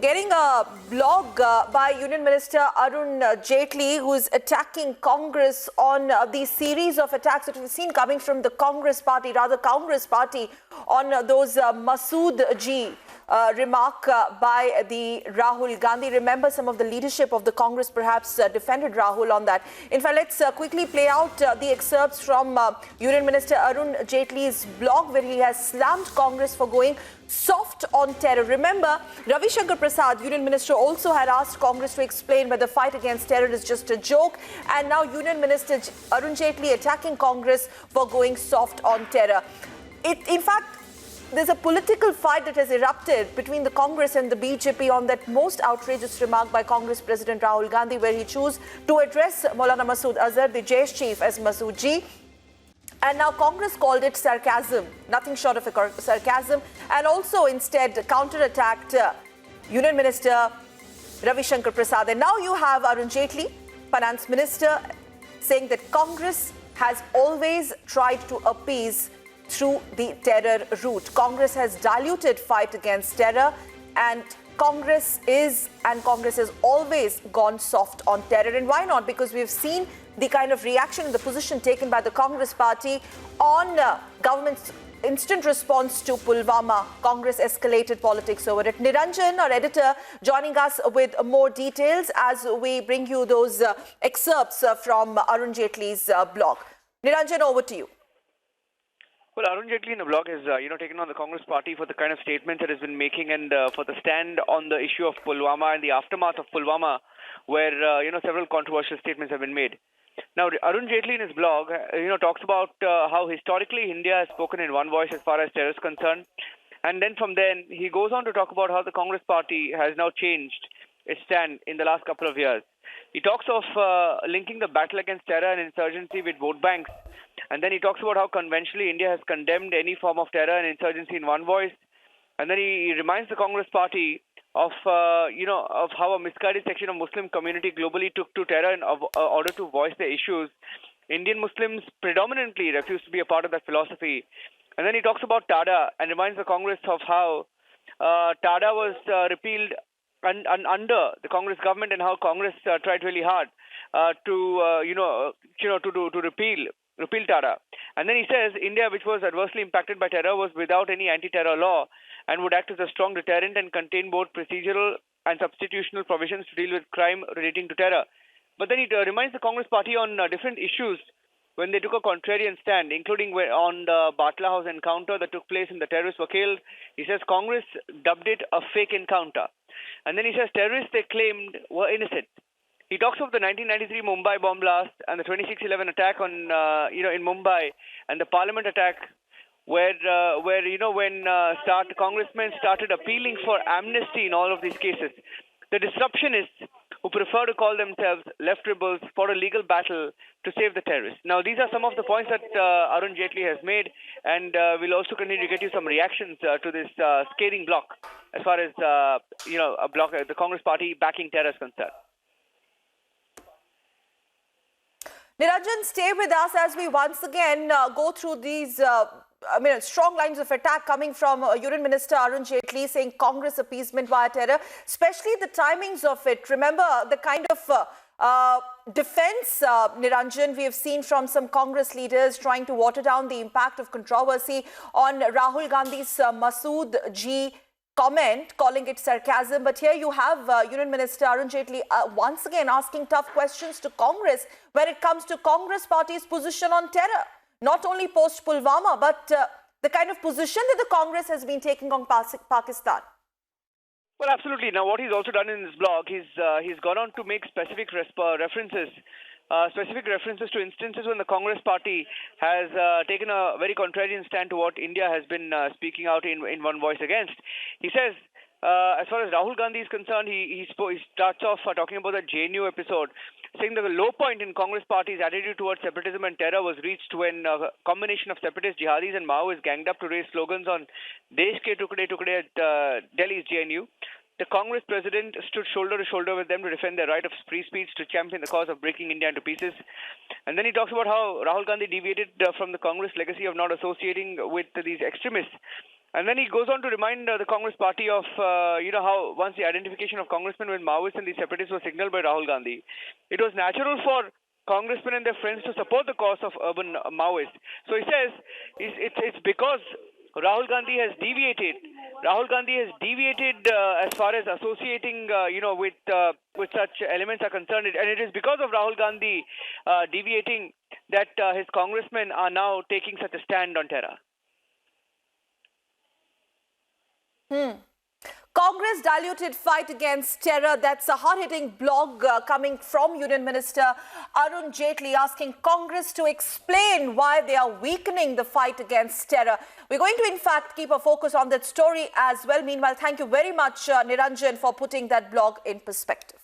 getting a blog by Union Minister Arun Jaitley, who's attacking Congress on the series of attacks that we've seen coming from the Congress party, on those Masood Ji remark by the Rahul Gandhi. Remember, some of the leadership of the Congress perhaps defended Rahul on that. In fact, let's quickly play out the excerpts from Union Minister Arun Jaitley's blog, where he has slammed Congress for going soft on terror. Remember, Ravi Shankar Prasad, Union Minister, also had asked Congress to explain whether the fight against terror is just a joke. And now Union Minister Arun Jaitley attacking Congress for going soft on terror. In fact, there's a political fight that has erupted between the Congress and the BJP on that most outrageous remark by Congress President Rahul Gandhi, where he chose to address Maulana Masood Azhar, the Jaish chief, as Masood Ji. And now Congress called it sarcasm, nothing short of a sarcasm, and also instead counter-attacked Union Minister Ravi Shankar Prasad. And now you have Arun Jaitley, Finance Minister, saying that Congress has always tried to appease through the terror route. Congress has diluted fight against terror, and Congress has always gone soft on terror. And why not? Because we've seen the kind of reaction and the position taken by the Congress party on government's instant response to Pulwama. Congress escalated politics over it. Niranjan, our editor, joining us with more details as we bring you those excerpts from Arun Jaitley's blog. Niranjan, over to you. Well, Arun Jaitley in the blog has, taken on the Congress party for the kind of statements it has been making and for the stand on the issue of Pulwama and the aftermath of Pulwama, where, several controversial statements have been made. Now, Arun Jaitley in his blog, talks about how historically India has spoken in one voice as far as terror is concerned. And then from then, he goes on to talk about how the Congress party has now changed its stand in the last couple of years. He talks of linking the battle against terror and insurgency with vote banks. And then he talks about how conventionally India has condemned any form of terror and insurgency in one voice. And then he reminds the Congress party of how a misguided section of Muslim community globally took to terror in order to voice their issues. Indian Muslims predominantly refuse to be a part of that philosophy. And then he talks about TADA and reminds the Congress of how TADA was repealed under the Congress government, and how Congress tried really hard to repeal TADA. And then he says India, which was adversely impacted by terror, was without any anti-terror law and would act as a strong deterrent and contain both procedural and substitutional provisions to deal with crime relating to terror. But then he reminds the Congress party on different issues when they took a contrarian stand, including on the Batla House encounter that took place and the terrorists were killed. He says Congress dubbed it a fake encounter. And then he says terrorists they claimed were innocent. He talks of the 1993 Mumbai bomb blast and the 26/11 attack on, in Mumbai, and the Parliament attack, where congressmen started appealing for amnesty in all of these cases. The disruptionists who prefer to call themselves left rebels fought a legal battle to save the terrorists. Now, these are some of the points that Arun Jaitley has made, and we'll also continue to get you some reactions to this scathing block as far as the Congress party backing terror is concerned. Niranjan, stay with us as we once again go through these strong lines of attack coming from Union Minister Arun Jaitley, saying Congress appeasement via terror, especially the timings of it. Remember the kind of defense, Niranjan, we have seen from some Congress leaders trying to water down the impact of controversy on Rahul Gandhi's Masood Ji comment, calling it sarcasm. But here you have Union Minister Arun Jaitley once again asking tough questions to Congress when it comes to Congress party's position on terror. Not only post-Pulwama, but the kind of position that the Congress has been taking on Pakistan. Well, absolutely. Now, what he's also done in his blog, he's gone on to make specific references to instances when the Congress party has taken a very contrarian stand to what India has been speaking out in one voice against. He says, as far as Rahul Gandhi is concerned, he starts off talking about the JNU episode, saying that the low point in Congress party's attitude towards separatism and terror was reached when a combination of separatist jihadis and Maoists ganged up to raise slogans on Desh ke Tukde Tukde at Delhi's JNU. The Congress president stood shoulder to shoulder with them to defend their right of free speech, to champion the cause of breaking India into pieces. And then he talks about how Rahul Gandhi deviated from the Congress legacy of not associating with these extremists. And then he goes on to remind the Congress party of, how once the identification of congressmen with Maoists and the separatists was signaled by Rahul Gandhi, it was natural for congressmen and their friends to support the cause of urban Maoists. So he says it's because Rahul Gandhi has deviated. Rahul Gandhi has deviated as far as associating, with such elements are concerned, and it is because of Rahul Gandhi deviating that his congressmen are now taking such a stand on terror. Congress diluted fight against terror. That's a hard-hitting blog coming from Union Minister Arun Jaitley asking Congress to explain why they are weakening the fight against terror. We're going to, in fact, keep a focus on that story as well. Meanwhile, thank you very much, Niranjan, for putting that blog in perspective.